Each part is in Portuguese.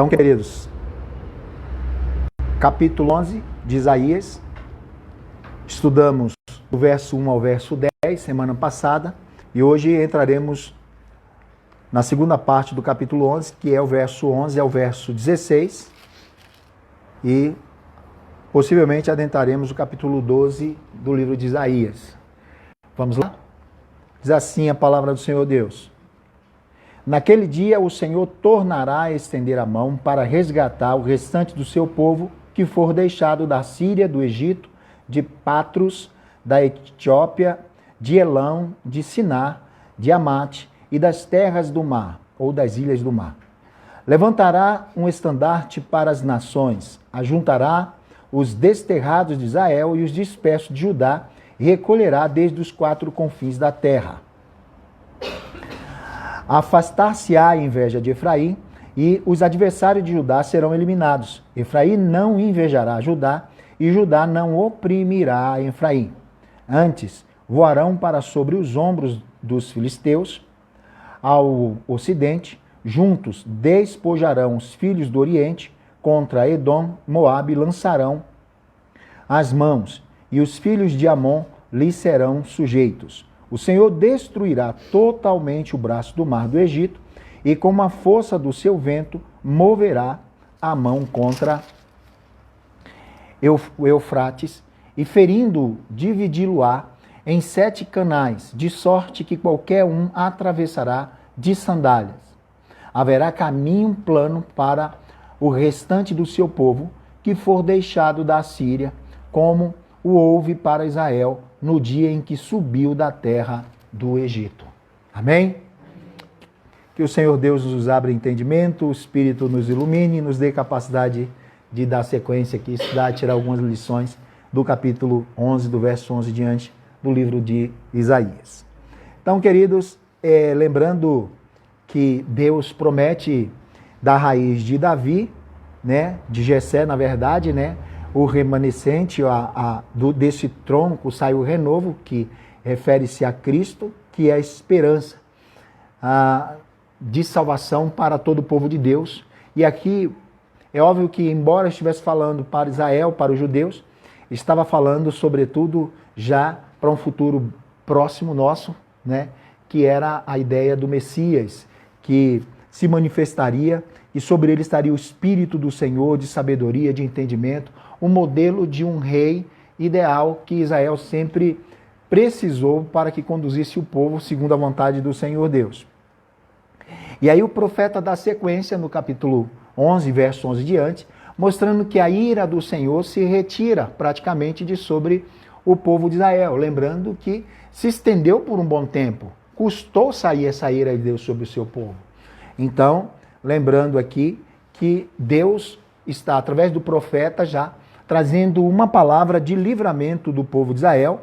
Então, queridos, capítulo 11 de Isaías, estudamos do verso 1 ao verso 10, semana passada, e hoje entraremos na segunda parte do capítulo 11, que é o verso 11 ao verso 16, e possivelmente adentraremos o capítulo 12 do livro de Isaías. Vamos lá? Diz assim a palavra do Senhor Deus. Naquele dia o Senhor tornará a estender a mão para resgatar o restante do seu povo que for deixado da Síria, do Egito, de Patros, da Etiópia, de Elão, de Sinar, de Amate e das terras do mar, ou das ilhas do mar. Levantará um estandarte para as nações, ajuntará os desterrados de Israel e os dispersos de Judá, e recolherá desde os quatro confins da terra. Afastar-se-á a inveja de Efraim, e os adversários de Judá serão eliminados. Efraim não invejará Judá, e Judá não oprimirá a Efraim. Antes, voarão para sobre os ombros dos filisteus, ao ocidente, juntos despojarão os filhos do oriente, contra Edom, Moabe lançarão as mãos, e os filhos de Amon lhes serão sujeitos. O Senhor destruirá totalmente o braço do mar do Egito, e com a força do seu vento moverá a mão contra o Eufrates, e ferindo, dividi-lo-á em 7 canais, de sorte que qualquer um atravessará de sandálias. Haverá caminho plano para o restante do seu povo, que for deixado da Síria, como o houve para Israel no dia em que subiu da terra do Egito. Amém? Que o Senhor Deus nos abra entendimento, o Espírito nos ilumine e nos dê capacidade de dar sequência aqui, estudar, tirar algumas lições do capítulo 11, do verso 11 diante do livro de Isaías. Então, queridos, lembrando que Deus promete da raiz de Davi, né, de Jessé, na verdade, né, o remanescente desse tronco sai o renovo, que refere-se a Cristo, que é a esperança de salvação para todo o povo de Deus. E aqui é óbvio que, embora estivesse falando para Israel, para os judeus, estava falando sobretudo já para um futuro próximo nosso, né, que era a ideia do Messias, que se manifestaria e sobre ele estaria o Espírito do Senhor de sabedoria, de entendimento, um modelo de um rei ideal que Israel sempre precisou para que conduzisse o povo segundo a vontade do Senhor Deus. E aí o profeta dá sequência no capítulo 11, verso 11 diante, mostrando que a ira do Senhor se retira praticamente de sobre o povo de Israel, lembrando que se estendeu por um bom tempo, custou sair essa ira de Deus sobre o seu povo. Então, lembrando aqui que Deus está, através do profeta, já trazendo uma palavra de livramento do povo de Israel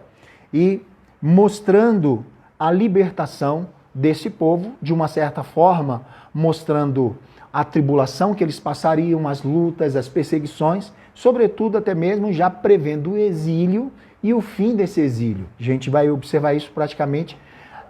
e mostrando a libertação desse povo, de uma certa forma, mostrando a tribulação que eles passariam, as lutas, as perseguições, sobretudo até mesmo já prevendo o exílio e o fim desse exílio. A gente vai observar isso praticamente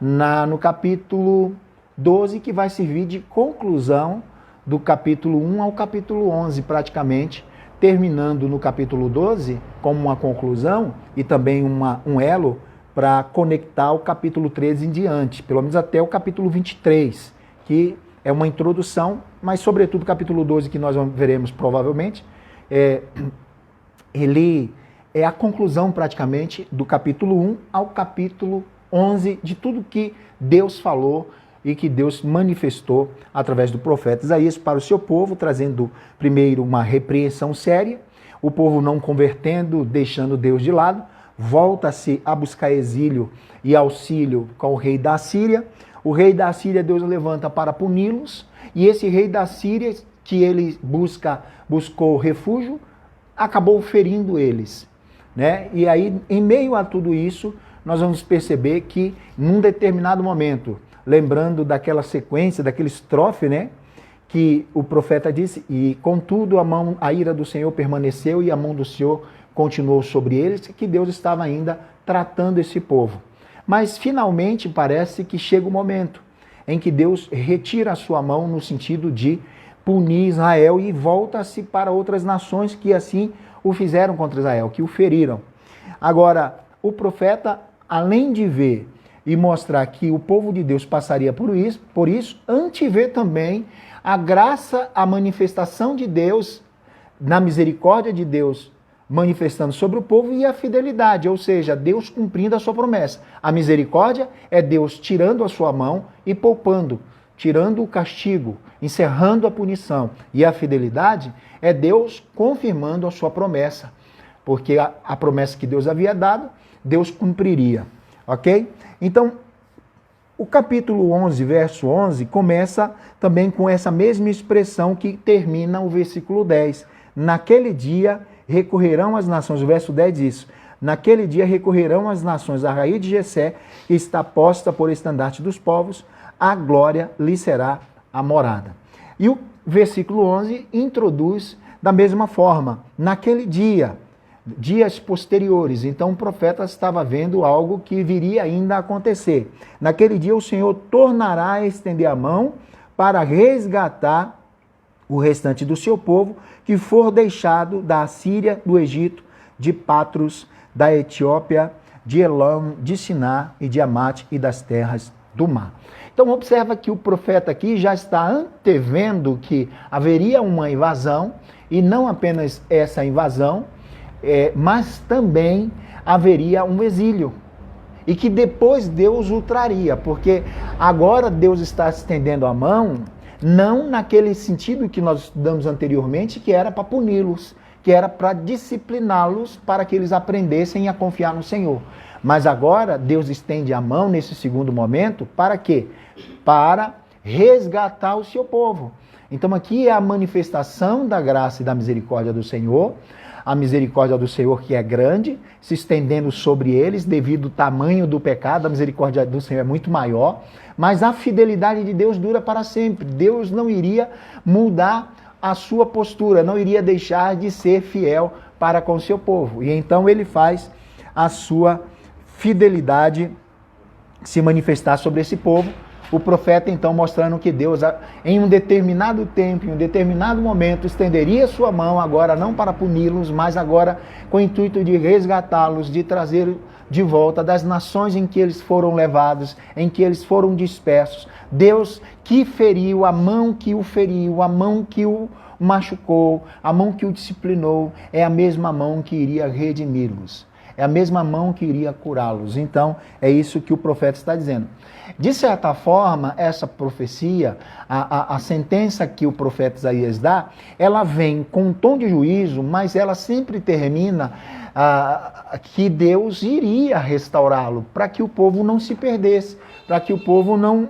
no capítulo 12, que vai servir de conclusão do capítulo 1 ao capítulo 11, praticamente, terminando no capítulo 12 como uma conclusão e também um elo para conectar o capítulo 13 em diante, pelo menos até o capítulo 23, que é uma introdução, mas sobretudo o capítulo 12, que nós veremos provavelmente, ele é a conclusão praticamente do capítulo 1 ao capítulo 11, de tudo que Deus falou e que Deus manifestou através do profeta Isaías para o seu povo, trazendo primeiro uma repreensão séria, o povo não convertendo, deixando Deus de lado, volta-se a buscar exílio e auxílio com o rei da Síria. O rei da Síria Deus levanta para puni-los, e esse rei da Síria, que ele buscou refúgio, acabou ferindo eles, né? E aí, em meio a tudo isso, nós vamos perceber que, num determinado momento, lembrando daquela sequência, daquele estrofe, né? Que o profeta disse, e contudo a ira do Senhor permaneceu e a mão do Senhor continuou sobre eles, que Deus estava ainda tratando esse povo. Mas finalmente parece que chega o momento em que Deus retira a sua mão no sentido de punir Israel e volta-se para outras nações que assim o fizeram contra Israel, que o feriram. Agora, o profeta, além de ver e mostrar que o povo de Deus passaria por isso, antevê também a graça, a manifestação de Deus, na misericórdia de Deus, manifestando sobre o povo, e a fidelidade, ou seja, Deus cumprindo a sua promessa. A misericórdia é Deus tirando a sua mão e poupando, tirando o castigo, encerrando a punição. E a fidelidade é Deus confirmando a sua promessa, porque a promessa que Deus havia dado, Deus cumpriria. Ok? Então, o capítulo 11, verso 11, começa também com essa mesma expressão que termina o versículo 10. Naquele dia recorrerão as nações, o verso 10 diz, naquele dia recorrerão as nações à raiz de Jessé, que está posta por estandarte dos povos, a glória lhe será a morada. E o versículo 11 introduz da mesma forma, naquele dia, dias posteriores. Então o profeta estava vendo algo que viria ainda a acontecer. Naquele dia o Senhor tornará a estender a mão para resgatar o restante do seu povo que for deixado da Assíria, do Egito, de Patros, da Etiópia, de Elam, de Siná e de Amate e das terras do mar. Então observa que o profeta aqui já está antevendo que haveria uma invasão, e não apenas essa invasão, mas também haveria um exílio. E que depois Deus o traria, porque agora Deus está estendendo a mão, não naquele sentido que nós estudamos anteriormente, que era para puni-los, que era para discipliná-los, para que eles aprendessem a confiar no Senhor. Mas agora Deus estende a mão nesse segundo momento, para quê? Para resgatar o seu povo. Então aqui é a manifestação da graça e da misericórdia do Senhor, a misericórdia do Senhor que é grande, se estendendo sobre eles devido ao tamanho do pecado. A misericórdia do Senhor é muito maior, mas a fidelidade de Deus dura para sempre. Deus não iria mudar a sua postura, não iria deixar de ser fiel para com o seu povo. E então ele faz a sua fidelidade se manifestar sobre esse povo. O profeta então mostrando que Deus em um determinado tempo, em um determinado momento, estenderia sua mão, agora não para puni-los, mas agora com o intuito de resgatá-los, de trazer de volta das nações em que eles foram levados, em que eles foram dispersos. Deus que feriu, a mão que o feriu, a mão que o machucou, a mão que o disciplinou, é a mesma mão que iria redimi-los. É a mesma mão que iria curá-los. Então, é isso que o profeta está dizendo. De certa forma, essa profecia, a sentença que o profeta Isaías dá, ela vem com um tom de juízo, mas ela sempre termina que Deus iria restaurá-lo, para que o povo não se perdesse, para que o povo não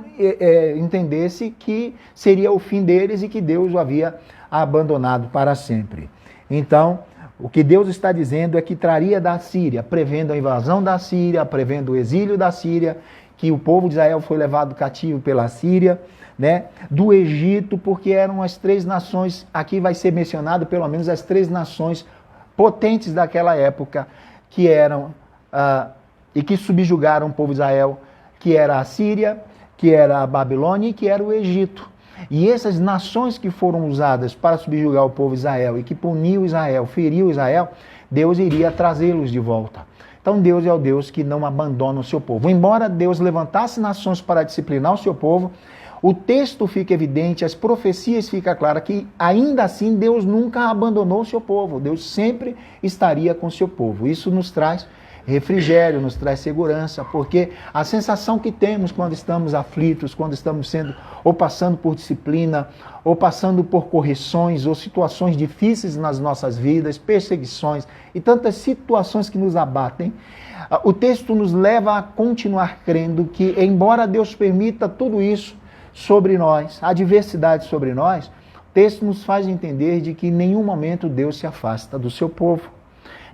entendesse que seria o fim deles e que Deus o havia abandonado para sempre. Então, o que Deus está dizendo é que traria da Síria, prevendo a invasão da Síria, prevendo o exílio da Síria, que o povo de Israel foi levado cativo pela Síria, né? Do Egito, porque eram as três nações, aqui vai ser mencionado pelo menos as três nações potentes daquela época, que eram e que subjugaram o povo de Israel, que era a Síria, que era a Babilônia e que era o Egito. E essas nações que foram usadas para subjugar o povo de Israel e que puniu Israel, feriu Israel, Deus iria trazê-los de volta. Então Deus é o Deus que não abandona o seu povo. Embora Deus levantasse nações para disciplinar o seu povo, o texto fica evidente, as profecias ficam claras que ainda assim Deus nunca abandonou o seu povo. Deus sempre estaria com o seu povo. Isso nos traz refrigério, nos traz segurança, porque a sensação que temos quando estamos aflitos, quando estamos sendo ou passando por disciplina, ou passando por correções, ou situações difíceis nas nossas vidas, perseguições e tantas situações que nos abatem, o texto nos leva a continuar crendo que, embora Deus permita tudo isso sobre nós, a adversidade sobre nós, o texto nos faz entender de que em nenhum momento Deus se afasta do seu povo.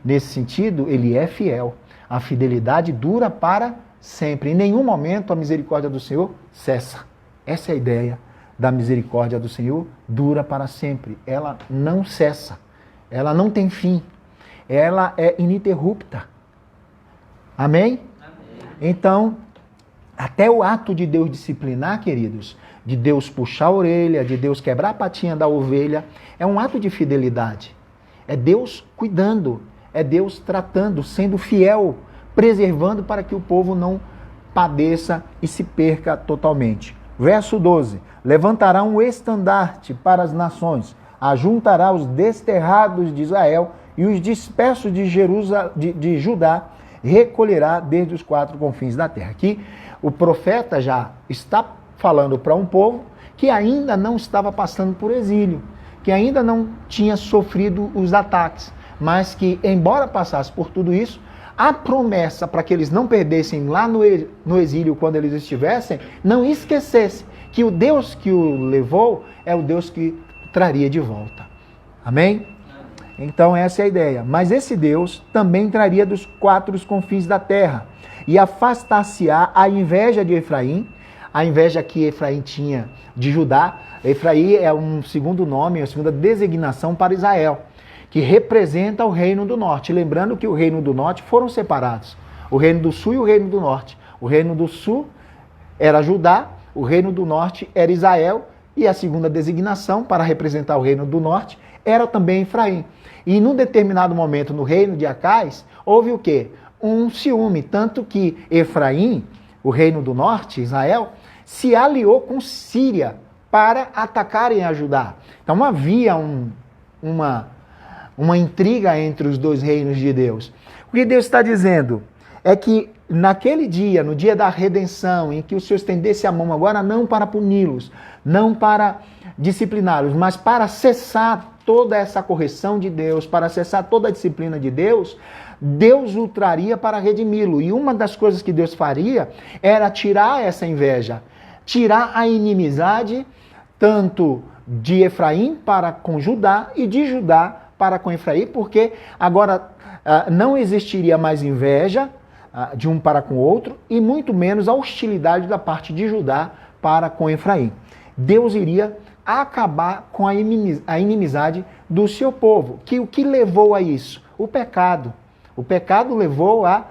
Nesse sentido, ele é fiel. A fidelidade dura para sempre. Em nenhum momento a misericórdia do Senhor cessa. Essa é a ideia da misericórdia do Senhor, dura para sempre. Ela não cessa. Ela não tem fim. Ela é ininterrupta. Amém? Amém. Então, Até o ato de Deus disciplinar, queridos, de Deus puxar a orelha, de Deus quebrar a patinha da ovelha, é um ato de fidelidade. É Deus cuidando, é Deus tratando, sendo fiel, preservando para que o povo não padeça e se perca totalmente. Verso 12: levantará um estandarte para as nações, ajuntará os desterrados de Israel e os dispersos de Judá recolherá desde os quatro confins da terra. Aqui o profeta já está falando para um povo que ainda não estava passando por exílio, que ainda não tinha sofrido os ataques, mas que, embora passasse por tudo isso, a promessa para que eles não perdessem lá no exílio quando eles estivessem, não esquecesse que o Deus que o levou é o Deus que traria de volta. Amém? Então essa é a ideia. Mas esse Deus também traria dos quatro confins da terra e afastar-se-á a inveja de Efraim, a inveja que Efraim tinha de Judá. Efraim é um segundo nome, uma segunda designação para Israel, que representa o reino do norte. Lembrando que o reino do norte foram separados. O reino do sul e o reino do norte. O reino do sul era Judá, o reino do norte era Israel, e a segunda designação para representar o reino do norte era também Efraim. E num determinado momento no reino de Acais, houve o quê? Um ciúme, tanto que Efraim, o reino do norte, Israel, se aliou com Síria para atacarem a Judá. Então havia uma intriga entre os dois reinos de Deus. O que Deus está dizendo é que naquele dia, no dia da redenção, em que o Senhor estendesse a mão agora não para puni-los, não para discipliná-los, mas para cessar toda essa correção de Deus, para cessar toda a disciplina de Deus, Deus o traria para redimi-lo. E uma das coisas que Deus faria era tirar essa inveja, tirar a inimizade, tanto de Efraim para com Judá e de Judá para com Efraim, porque agora não existiria mais inveja de um para com o outro e muito menos a hostilidade da parte de Judá para com Efraim. Deus iria acabar com a inimizade do seu povo. O que levou a isso? O pecado. O pecado levou a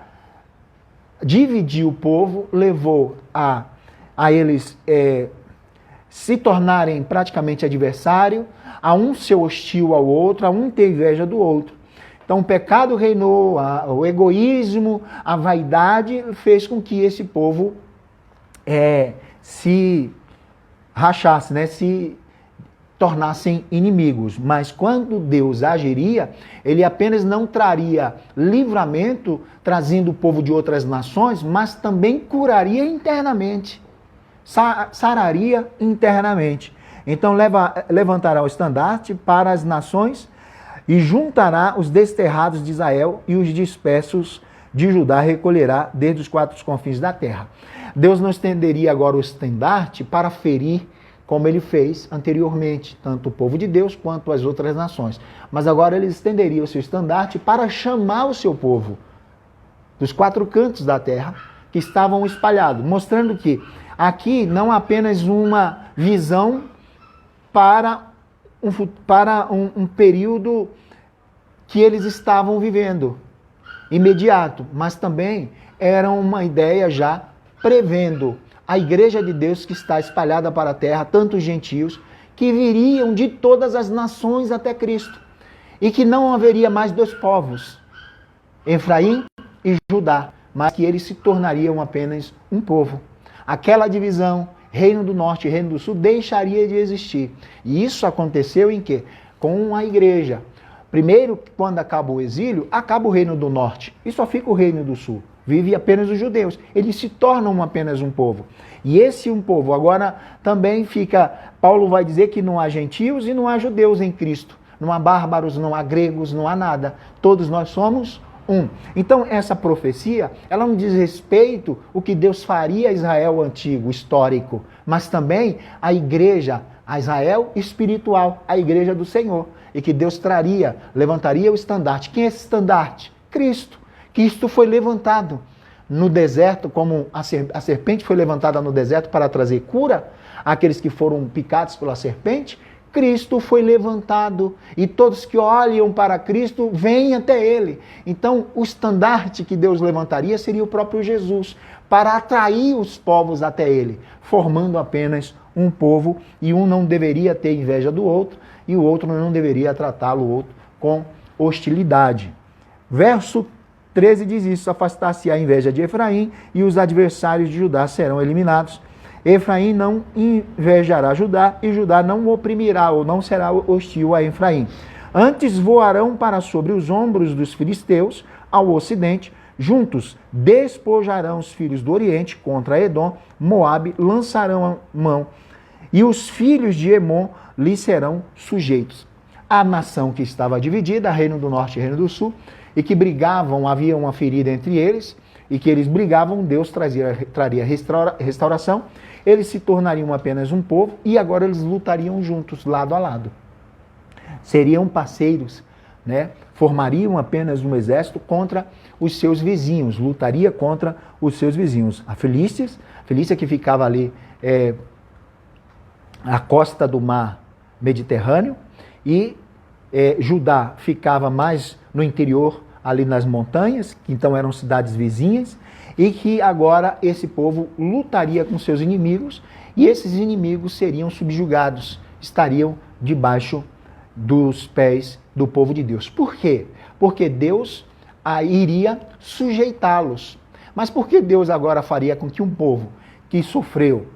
dividir o povo, levou a eles se tornarem praticamente adversário, a um ser hostil ao outro, a um ter inveja do outro. Então o pecado reinou, o egoísmo, a vaidade fez com que esse povo se rachasse, né? Se tornassem inimigos. Mas quando Deus agiria, ele apenas não traria livramento, trazendo o povo de outras nações, mas também curaria internamente, sararia internamente. Então levantará o estandarte para as nações e juntará os desterrados de Israel e os dispersos de Judá recolherá desde os quatro confins da terra. Deus não estenderia agora o estandarte para ferir, como ele fez anteriormente, tanto o povo de Deus quanto as outras nações. Mas agora ele estenderia o seu estandarte para chamar o seu povo dos quatro cantos da terra que estavam espalhados, mostrando que aqui não apenas uma visão para um período que eles estavam vivendo, imediato, mas também era uma ideia já prevendo a igreja de Deus que está espalhada para a terra, tantos gentios, que viriam de todas as nações até Cristo, e que não haveria mais dois povos, Efraim e Judá, mas que eles se tornariam apenas um povo. Aquela divisão, reino do norte e reino do sul, deixaria de existir. E isso aconteceu em quê? Com a igreja. Primeiro, quando acaba o exílio, acaba o reino do norte e só fica o reino do sul. Vive apenas os judeus. Eles se tornam apenas um povo. E esse um povo agora também fica... Paulo vai dizer que não há gentios e não há judeus em Cristo. Não há bárbaros, não há gregos, não há nada. Todos nós somos um. Então essa profecia, ela não diz respeito ao que Deus faria a Israel antigo, histórico, mas também a igreja, a Israel espiritual, a igreja do Senhor. E que Deus levantaria o estandarte. Quem é esse estandarte? Cristo. Cristo foi levantado no deserto, como a serpente foi levantada no deserto para trazer cura àqueles que foram picados pela serpente. Cristo foi levantado e todos que olham para Cristo vêm até Ele. Então, o estandarte que Deus levantaria seria o próprio Jesus, para atrair os povos até Ele, formando apenas um povo, e um não deveria ter inveja do outro, e o outro não deveria tratá-lo outro com hostilidade. Verso 13 diz isso: afastar-se a inveja de Efraim, e os adversários de Judá serão eliminados. Efraim não invejará Judá, e Judá não oprimirá, ou não será hostil a Efraim. Antes voarão para sobre os ombros dos filisteus, ao ocidente, juntos despojarão os filhos do oriente contra Edom, Moabe, lançarão a mão, e os filhos de Emon lhe serão sujeitos. A nação que estava dividida, reino do norte e reino do sul, e que brigavam, havia uma ferida entre eles, e que eles brigavam, Deus traria restauração, eles se tornariam apenas um povo, e agora eles lutariam juntos, lado a lado. Seriam parceiros, né? Formariam apenas um exército contra os seus vizinhos, lutaria contra os seus vizinhos. A Filístia que ficava ali à costa do mar Mediterrâneo, e Judá ficava mais no interior, ali nas montanhas, que então eram cidades vizinhas, e que agora esse povo lutaria com seus inimigos, e esses inimigos seriam subjugados, estariam debaixo dos pés do povo de Deus. Por quê? Porque Deus iria sujeitá-los. Mas por que Deus agora faria com que um povo que sofreu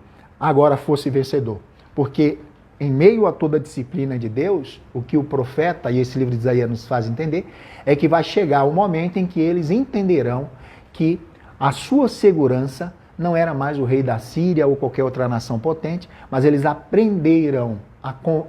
agora fosse vencedor? Porque em meio a toda a disciplina de Deus, o que o profeta e esse livro de Isaías nos faz entender é que vai chegar o momento em que eles entenderão que a sua segurança não era mais o rei da Síria ou qualquer outra nação potente, mas eles aprenderam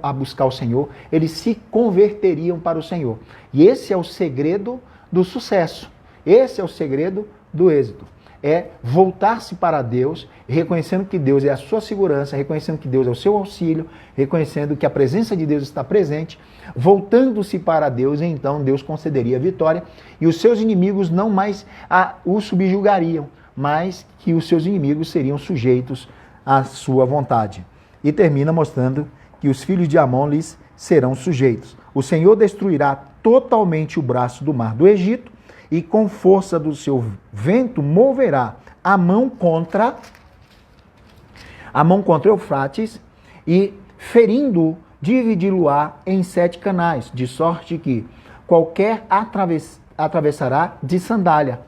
a buscar o Senhor, eles se converteriam para o Senhor. E esse é o segredo do sucesso, esse é o segredo do êxito. É voltar-se para Deus, reconhecendo que Deus é a sua segurança, reconhecendo que Deus é o seu auxílio, reconhecendo que a presença de Deus está presente, voltando-se para Deus, e então Deus concederia a vitória, e os seus inimigos não mais o subjugariam, mas que os seus inimigos seriam sujeitos à sua vontade. E termina mostrando que os filhos de Amon lhes serão sujeitos. O Senhor destruirá totalmente o braço do mar do Egito, e com força do seu vento moverá a mão contra Eufrates, e ferindo, dividi-lo-á em 7 canais, de sorte que qualquer atravessará de sandália.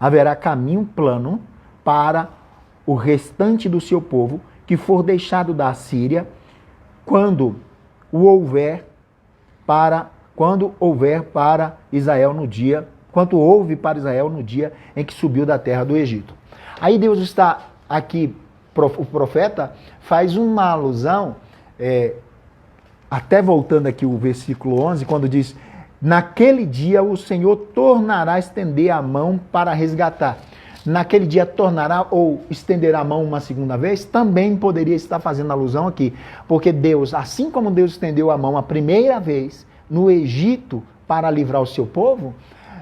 Haverá caminho plano para o restante do seu povo, que for deixado da Assíria, quando houver para Israel no dia, quanto houve para Israel no dia em que subiu da terra do Egito. Aí Deus está aqui, o profeta faz uma alusão, até voltando aqui o versículo 11, quando diz: naquele dia o Senhor tornará a estender a mão para resgatar. Naquele dia tornará ou estenderá a mão uma segunda vez, também poderia estar fazendo alusão aqui, porque Deus, assim como Deus estendeu a mão a primeira vez no Egito para livrar o seu povo,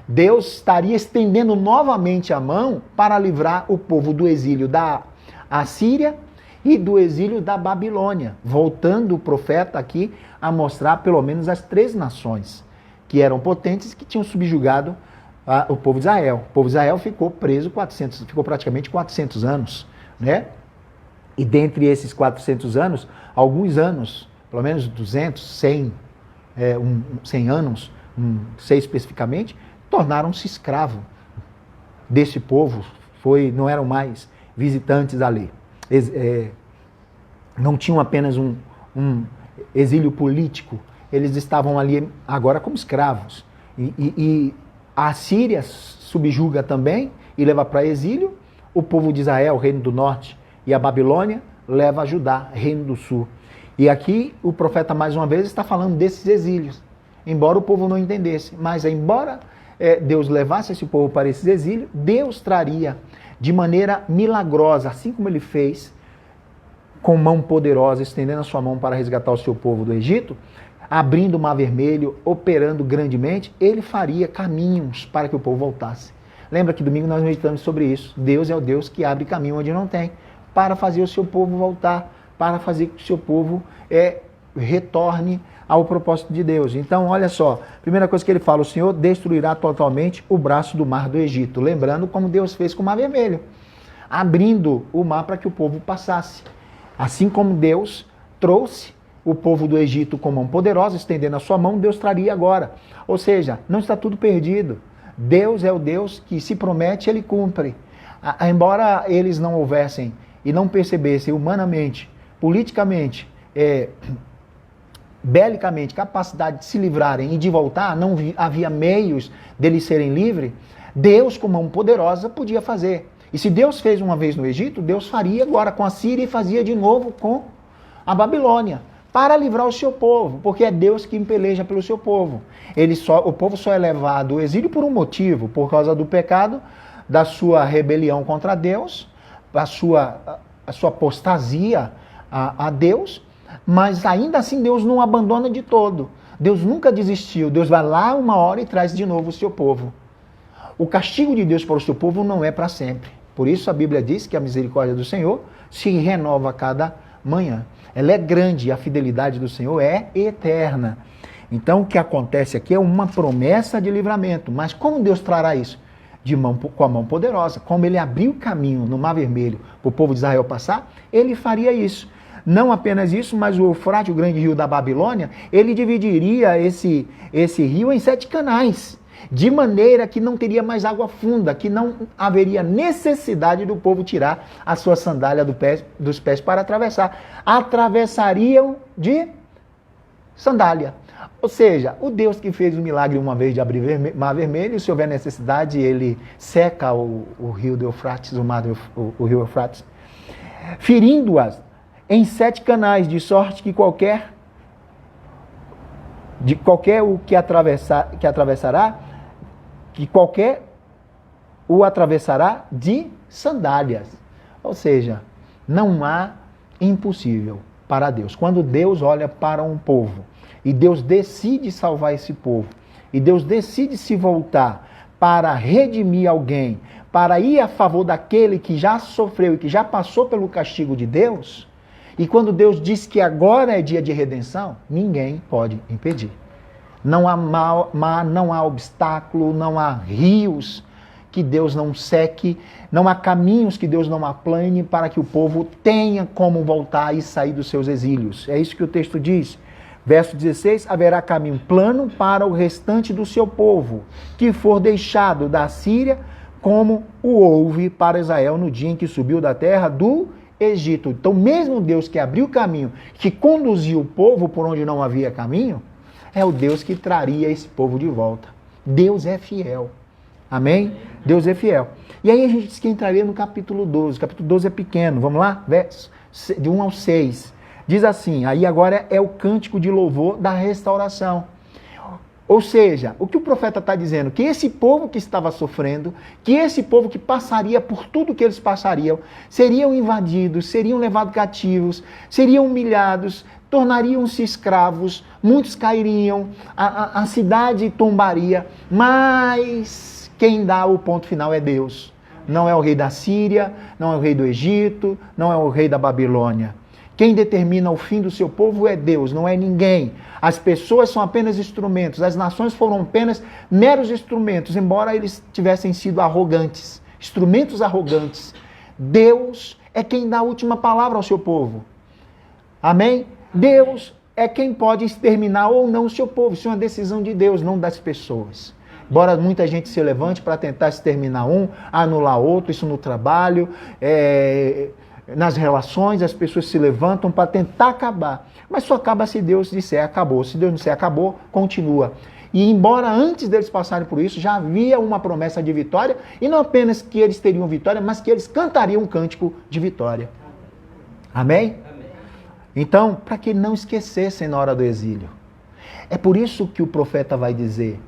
Deus estaria estendendo novamente a mão para livrar o povo do exílio da Assíria e do exílio da Babilônia, voltando o profeta aqui a mostrar pelo menos as 3 nações que eram potentes, que tinham subjugado o povo de Israel. O povo de Israel ficou preso ficou praticamente 400 anos, né? E dentre esses 400 anos, alguns anos, pelo menos 200, 100, 100 anos, sei especificamente, tornaram-se escravos desse povo, não eram mais visitantes ali. Não tinham apenas um exílio político, eles estavam ali agora como escravos. E a Síria subjuga também e leva para exílio o povo de Israel, o reino do norte, e a Babilônia leva a Judá, reino do sul. E aqui o profeta mais uma vez está falando desses exílios, embora o povo não entendesse, mas embora Deus levasse esse povo para esse exílio, Deus traria de maneira milagrosa, assim como ele fez com mão poderosa, estendendo a sua mão para resgatar o seu povo do Egito, abrindo o Mar Vermelho, operando grandemente, ele faria caminhos para que o povo voltasse. Lembra que domingo nós meditamos sobre isso. Deus é o Deus que abre caminho onde não tem, para fazer o seu povo voltar, para fazer que o seu povo retorne ao propósito de Deus. Então, olha só, primeira coisa que ele fala, o Senhor destruirá totalmente o braço do mar do Egito. Lembrando como Deus fez com o Mar Vermelho, abrindo o mar para que o povo passasse. Assim como Deus trouxe o povo do Egito com mão poderosa, estendendo a sua mão, Deus traria agora. Ou seja, não está tudo perdido. Deus é o Deus que se promete, ele cumpre. Embora eles não houvessem e não percebessem humanamente, politicamente, belicamente, capacidade de se livrarem e de voltar, não havia meios deles serem livres, Deus, com mão poderosa, podia fazer. E se Deus fez uma vez no Egito, Deus faria agora com a Síria e fazia de novo com a Babilônia, para livrar o seu povo, porque é Deus que peleja pelo seu povo. O povo só é levado ao exílio por um motivo, por causa do pecado, da sua rebelião contra Deus, a sua apostasia a Deus, mas ainda assim Deus não abandona de todo. Deus nunca desistiu. Deus vai lá uma hora e traz de novo o seu povo. O castigo de Deus para o seu povo não é para sempre. Por isso a Bíblia diz que a misericórdia do Senhor se renova a cada manhã. Ela é grande e a fidelidade do Senhor é eterna. Então o que acontece aqui é uma promessa de livramento. Mas como Deus trará isso? Com a mão poderosa. Como ele abriu o caminho no Mar Vermelho para o povo de Israel passar, ele faria isso. Não apenas isso, mas o Eufrates, o grande rio da Babilônia, ele dividiria esse rio em 7 canais, de maneira que não teria mais água funda, que não haveria necessidade do povo tirar a sua sandália dos pés para atravessar. Atravessariam de sandália. Ou seja, o Deus que fez o milagre uma vez de abrir Mar Vermelho, se houver necessidade, ele seca o rio do Eufrates, o rio Eufrates, ferindo-as em 7 canais, de sorte que qualquer o atravessará de sandálias. Ou seja, não há impossível para Deus. Quando Deus olha para um povo e Deus decide salvar esse povo, e Deus decide se voltar para redimir alguém, para ir a favor daquele que já sofreu e que já passou pelo castigo de Deus, e quando Deus diz que agora é dia de redenção, ninguém pode impedir. Não há não há obstáculo, não há rios que Deus não seque, não há caminhos que Deus não aplane para que o povo tenha como voltar e sair dos seus exílios. É isso que o texto diz. Verso 16, haverá caminho plano para o restante do seu povo, que for deixado da Síria, como o houve para Israel no dia em que subiu da terra do Egito. Então, mesmo Deus que abriu o caminho, que conduziu o povo por onde não havia caminho, é o Deus que traria esse povo de volta. Deus é fiel. Amém? Deus é fiel. E aí a gente diz que entraria no capítulo 12. O capítulo 12 é pequeno. Vamos lá? Versos de 1 ao 6. Diz assim, aí agora é o cântico de louvor da restauração. Ou seja, o que o profeta está dizendo? Que esse povo que estava sofrendo, que esse povo que passaria por tudo que eles passariam, seriam invadidos, seriam levados cativos, seriam humilhados, tornariam-se escravos, muitos cairiam, a cidade tombaria, mas quem dá o ponto final é Deus. Não é o rei da Síria, não é o rei do Egito, não é o rei da Babilônia. Quem determina o fim do seu povo é Deus, não é ninguém. As pessoas são apenas instrumentos, as nações foram apenas meros instrumentos, embora eles tivessem sido arrogantes, instrumentos arrogantes. Deus é quem dá a última palavra ao seu povo. Amém? Deus é quem pode exterminar ou não o seu povo. Isso é uma decisão de Deus, não das pessoas. Embora muita gente se levante para tentar exterminar um, anular outro, isso no trabalho, nas relações, as pessoas se levantam para tentar acabar. Mas só acaba se Deus disser acabou. Se Deus disser acabou, continua. E embora antes deles passarem por isso, já havia uma promessa de vitória, e não apenas que eles teriam vitória, mas que eles cantariam um cântico de vitória. Amém? Então, para que não esquecessem na hora do exílio. É por isso que o profeta vai dizer,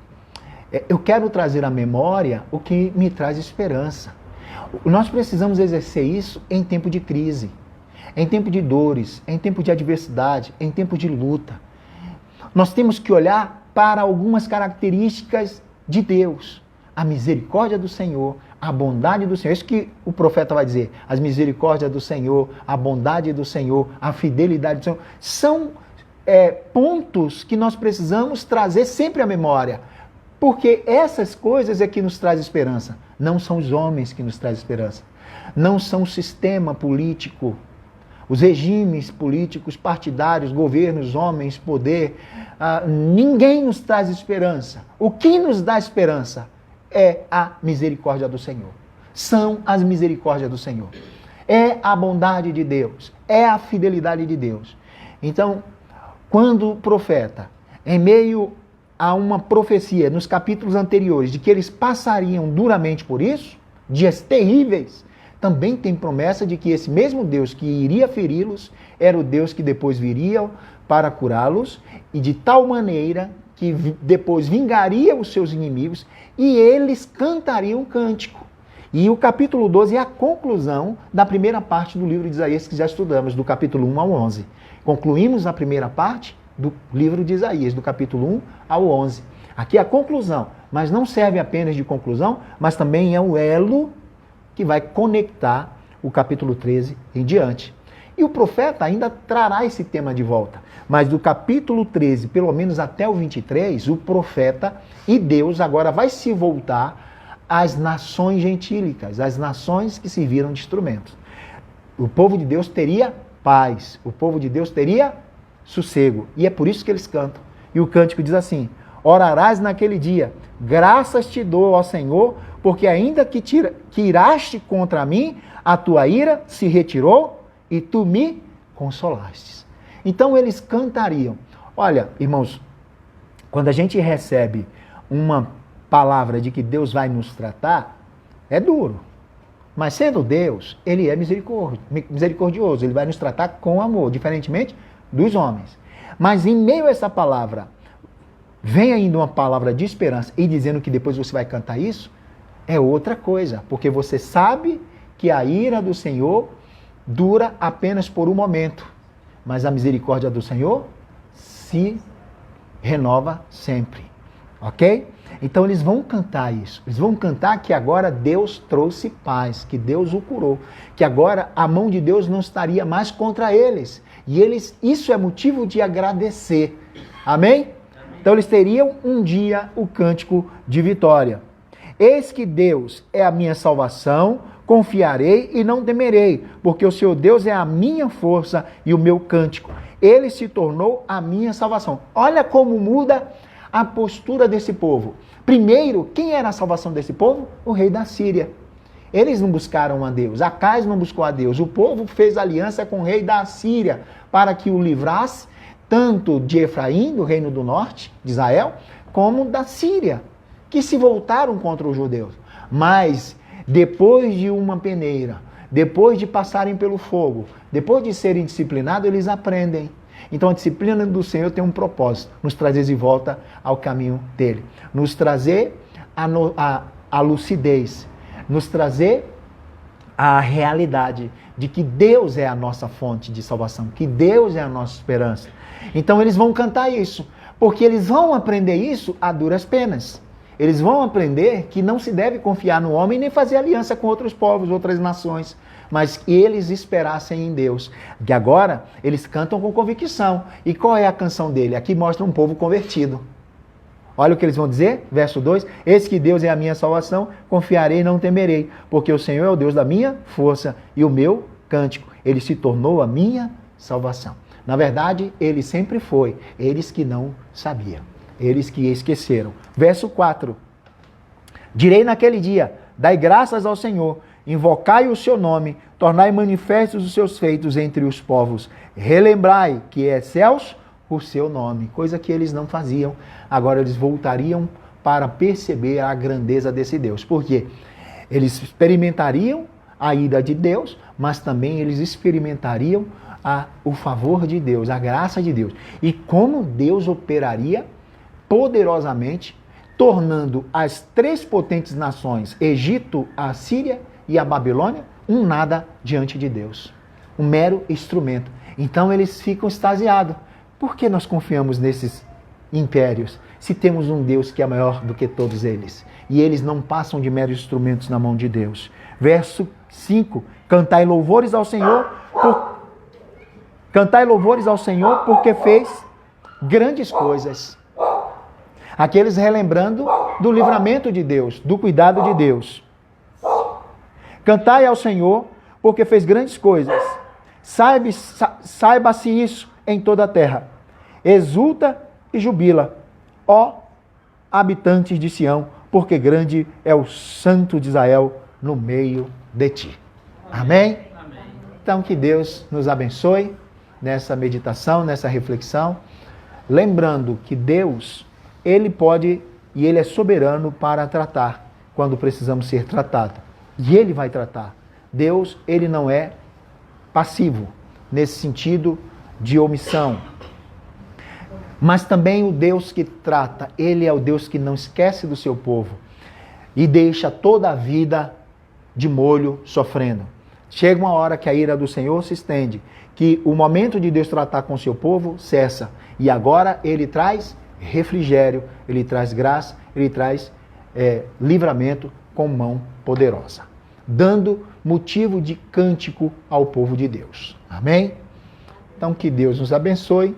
eu quero trazer à memória o que me traz esperança. Nós precisamos exercer isso em tempo de crise, em tempo de dores, em tempo de adversidade, em tempo de luta. Nós temos que olhar para algumas características de Deus. A misericórdia do Senhor, a bondade do Senhor. Isso que o profeta vai dizer. As misericórdias do Senhor, a bondade do Senhor, a fidelidade do Senhor. São pontos que nós precisamos trazer sempre à memória. Porque essas coisas é que nos traz esperança. Não são os homens que nos traz esperança. Não são o sistema político, os regimes políticos, partidários, governos, homens, poder. Ninguém nos traz esperança. O que nos dá esperança é a misericórdia do Senhor. São as misericórdias do Senhor. É a bondade de Deus. É a fidelidade de Deus. Então, quando o profeta, em meio a uma profecia nos capítulos anteriores de que eles passariam duramente por isso, dias terríveis, também tem promessa de que esse mesmo Deus que iria feri-los era o Deus que depois viria para curá-los e de tal maneira que depois vingaria os seus inimigos e eles cantariam um cântico. E o capítulo 12 é a conclusão da primeira parte do livro de Isaías que já estudamos, do capítulo 1 ao 11. Concluímos a primeira parte do livro de Isaías, do capítulo 1 ao 11. Aqui é a conclusão, mas não serve apenas de conclusão, mas também é o elo que vai conectar o capítulo 13 em diante. E o profeta ainda trará esse tema de volta, mas do capítulo 13, pelo menos até o 23, o profeta e Deus agora vai se voltar às nações gentílicas, às nações que serviram de instrumentos. O povo de Deus teria paz, o povo de Deus teria sossego. E é por isso que eles cantam. E o cântico diz assim: orarás naquele dia, graças te dou, ó Senhor, porque ainda que iraste contra mim, a tua ira se retirou e tu me consolastes. Então eles cantariam. Olha, irmãos, quando a gente recebe uma palavra de que Deus vai nos tratar, é duro. Mas sendo Deus, Ele é misericordioso, Ele vai nos tratar com amor, diferentemente dos homens. Mas em meio a essa palavra, vem ainda uma palavra de esperança e dizendo que depois você vai cantar isso, é outra coisa, porque você sabe que a ira do Senhor dura apenas por um momento, mas a misericórdia do Senhor se renova sempre, ok? Então eles vão cantar isso, eles vão cantar que agora Deus trouxe paz, que Deus o curou, que agora a mão de Deus não estaria mais contra eles, e isso é motivo de agradecer, amém? Então eles teriam um dia o cântico de vitória. Eis que Deus é a minha salvação, confiarei e não temerei, porque o Senhor Deus é a minha força e o meu cântico. Ele se tornou a minha salvação. Olha como muda a postura desse povo. Primeiro, quem era a salvação desse povo? O rei da Síria. Eles não buscaram a Deus, Acais não buscou a Deus. O povo fez aliança com o rei da Síria para que o livrasse tanto de Efraim, do reino do norte, de Israel, como da Síria, que se voltaram contra os judeus. Mas, depois de uma peneira, depois de passarem pelo fogo, depois de serem disciplinados, eles aprendem. Então, a disciplina do Senhor tem um propósito, nos trazer de volta ao caminho dele. Nos trazer a lucidez, nos trazer a realidade de que Deus é a nossa fonte de salvação, que Deus é a nossa esperança. Então eles vão cantar isso, porque eles vão aprender isso a duras penas. Eles vão aprender que não se deve confiar no homem nem fazer aliança com outros povos, outras nações, mas que eles esperassem em Deus. Que agora eles cantam com convicção. E qual é a canção dele? Aqui mostra um povo convertido. Olha o que eles vão dizer, verso 2, eis que Deus é a minha salvação, confiarei e não temerei, porque o Senhor é o Deus da minha força e o meu cântico. Ele se tornou a minha salvação. Na verdade, ele sempre foi, eles que não sabiam, eles que esqueceram. Verso 4, direi naquele dia, dai graças ao Senhor, invocai o seu nome, tornai manifestos os seus feitos entre os povos, relembrai que é céus o seu nome, coisa que eles não faziam. Agora eles voltariam para perceber a grandeza desse Deus. Por quê? Eles experimentariam a ira de Deus, mas também eles experimentariam o favor de Deus, a graça de Deus. E como Deus operaria poderosamente, tornando as três potentes nações, Egito, a Síria e a Babilônia, um nada diante de Deus. Um mero instrumento. Então eles ficam extasiados. Por que nós confiamos nesses impérios, se temos um Deus que é maior do que todos eles? E eles não passam de meros instrumentos na mão de Deus. Verso 5, cantai louvores ao Senhor, porque fez grandes coisas. Aqueles relembrando do livramento de Deus, do cuidado de Deus. Cantai ao Senhor, porque fez grandes coisas. Saiba-se isso em toda a terra. Exulta e jubila, ó habitantes de Sião, porque grande é o Santo de Israel no meio de ti. Amém? Amém? Então que Deus nos abençoe nessa meditação, nessa reflexão. Lembrando que Deus, Ele pode e Ele é soberano para tratar quando precisamos ser tratados. E Ele vai tratar. Deus, Ele não é passivo, nesse sentido de omissão. Mas também o Deus que trata, Ele é o Deus que não esquece do seu povo e deixa toda a vida de molho sofrendo. Chega uma hora que a ira do Senhor se estende, que o momento de Deus tratar com o seu povo cessa. E agora Ele traz refrigério, Ele traz graça, Ele traz livramento com mão poderosa, dando motivo de cântico ao povo de Deus. Amém? Então que Deus nos abençoe.